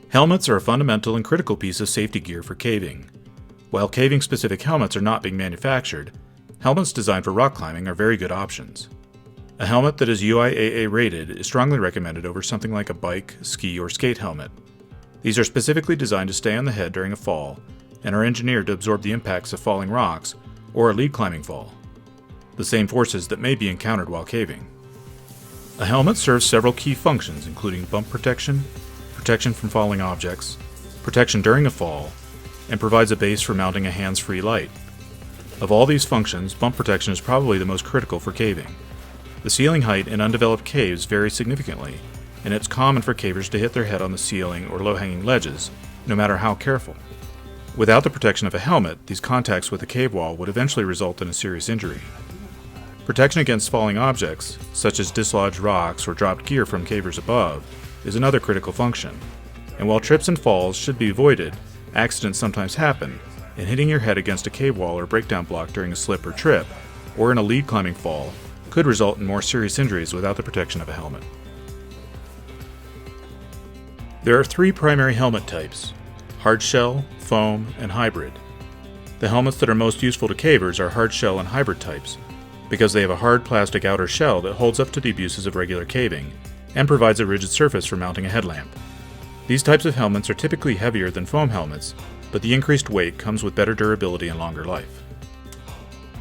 Helmets are a fundamental and critical piece of safety gear for caving. While caving-specific helmets are not being manufactured, helmets designed for rock climbing are very good options. A helmet that is UIAA rated is strongly recommended over something like a bike, ski, or skate helmet. These are specifically designed to stay on the head during a fall and are engineered to absorb the impacts of falling rocks or a lead climbing fall, the same forces that may be encountered while caving. A helmet serves several key functions, including bump protection, protection from falling objects, protection during a fall, and provides a base for mounting a hands-free light. Of all these functions, bump protection is probably the most critical for caving. The ceiling height in undeveloped caves varies significantly, and it's common for cavers to hit their head on the ceiling or low-hanging ledges, no matter how careful. Without the protection of a helmet, these contacts with the cave wall would eventually result in a serious injury. Protection against falling objects, such as dislodged rocks or dropped gear from cavers above, is another critical function. And while trips and falls should be avoided, accidents sometimes happen, and hitting your head against a cave wall or breakdown block during a slip or trip, or in a lead climbing fall, could result in more serious injuries without the protection of a helmet. There are three primary helmet types: hardshell, foam, and hybrid. The helmets that are most useful to cavers are hardshell and hybrid types, because they have a hard plastic outer shell that holds up to the abuses of regular caving, and provides a rigid surface for mounting a headlamp. These types of helmets are typically heavier than foam helmets, but the increased weight comes with better durability and longer life.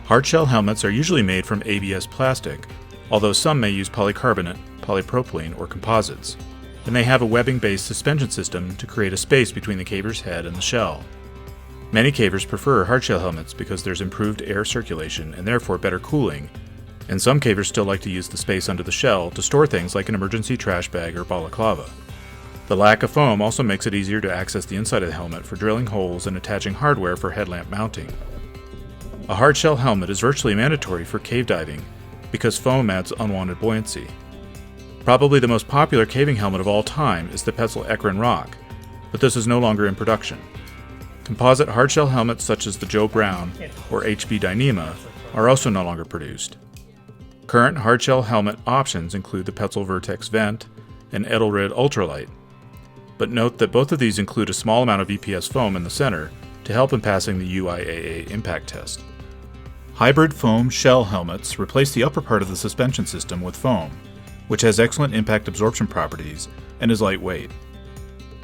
Hardshell helmets are usually made from ABS plastic, although some may use polycarbonate, polypropylene, or composites, and they have a webbing-based suspension system to create a space between the caver's head and the shell. Many cavers prefer hardshell helmets because there's improved air circulation and therefore better cooling, and some cavers still like to use the space under the shell to store things like an emergency trash bag or balaclava. The lack of foam also makes it easier to access the inside of the helmet for drilling holes and attaching hardware for headlamp mounting. A hardshell helmet is virtually mandatory for cave diving because foam adds unwanted buoyancy. Probably the most popular caving helmet of all time is the Petzl Ekron Rock, but this is no longer in production. Composite hardshell helmets such as the Joe Brown or HB Dyneema are also no longer produced. Current hardshell helmet options include the Petzl Vertex Vent and Edelrid Ultralight, but note that both of these include a small amount of EPS foam in the center to help in passing the UIAA impact test. Hybrid foam shell helmets replace the upper part of the suspension system with foam, which has excellent impact absorption properties and is lightweight.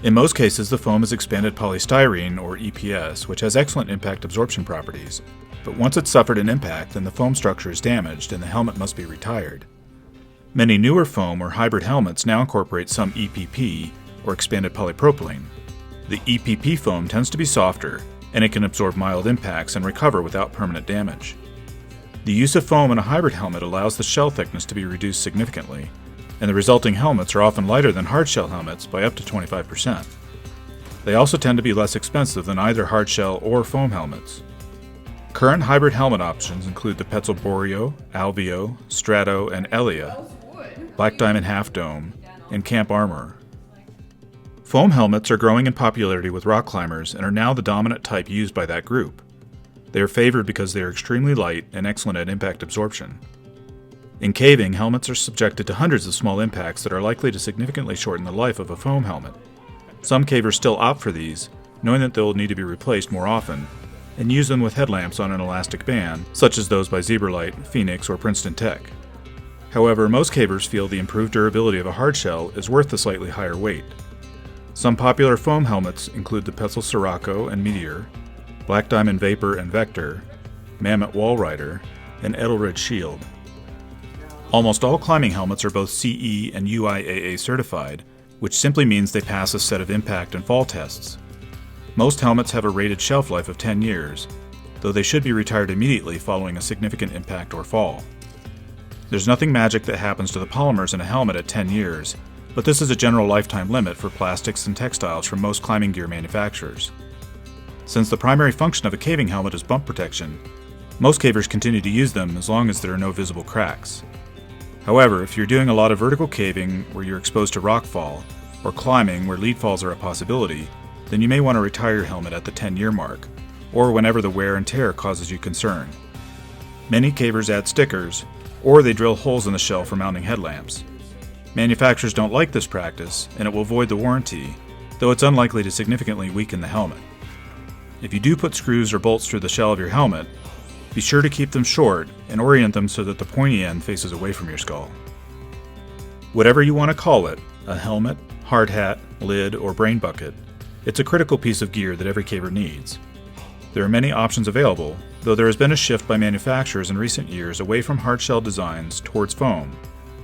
In most cases, the foam is expanded polystyrene, or EPS, which has excellent impact absorption properties, but once it's suffered an impact, then the foam structure is damaged and the helmet must be retired. Many newer foam or hybrid helmets now incorporate some EPP, or expanded polypropylene. The EPP foam tends to be softer, and it can absorb mild impacts and recover without permanent damage. The use of foam in a hybrid helmet allows the shell thickness to be reduced significantly, and the resulting helmets are often lighter than hardshell helmets by up to 25%. They also tend to be less expensive than either hardshell or foam helmets. Current hybrid helmet options include the Petzl Boreal, Alveo, Strato, and Elia, Black Diamond Half Dome, and Camp Armor. Foam helmets are growing in popularity with rock climbers and are now the dominant type used by that group. They are favored because they are extremely light and excellent at impact absorption. In caving, helmets are subjected to hundreds of small impacts that are likely to significantly shorten the life of a foam helmet. Some cavers still opt for these, knowing that they will need to be replaced more often, and use them with headlamps on an elastic band, such as those by Zebralight, Phoenix, or Princeton Tech. However, most cavers feel the improved durability of a hardshell is worth the slightly higher weight. Some popular foam helmets include the Petzl Sirocco and Meteor, Black Diamond Vapor and Vector, Mammoth Wallrider, and Edelrid Shield. Almost all climbing helmets are both CE and UIAA certified, which simply means they pass a set of impact and fall tests. Most helmets have a rated shelf life of 10 years, though they should be retired immediately following a significant impact or fall. There's nothing magic that happens to the polymers in a helmet at 10 years, but this is a general lifetime limit for plastics and textiles from most climbing gear manufacturers. Since the primary function of a caving helmet is bump protection, most cavers continue to use them as long as there are no visible cracks. However, if you're doing a lot of vertical caving where you're exposed to rockfall, or climbing where lead falls are a possibility, then you may want to retire your helmet at the 10-year mark, or whenever the wear and tear causes you concern. Many cavers add stickers, or they drill holes in the shell for mounting headlamps. Manufacturers don't like this practice, and it will void the warranty, though it's unlikely to significantly weaken the helmet. If you do put screws or bolts through the shell of your helmet, be sure to keep them short and orient them so that the pointy end faces away from your skull. Whatever you want to call it, a helmet, hard hat, lid, or brain bucket, it's a critical piece of gear that every caver needs. There are many options available, though there has been a shift by manufacturers in recent years away from hardshell designs towards foam,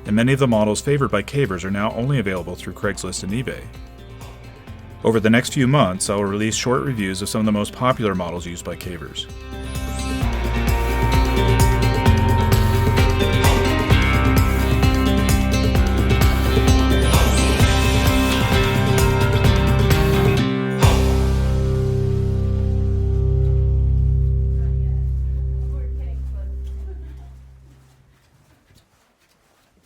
and many of the models favored by cavers are now only available through Craigslist and eBay. Over the next few months, I will release short reviews of some of the most popular models used by cavers.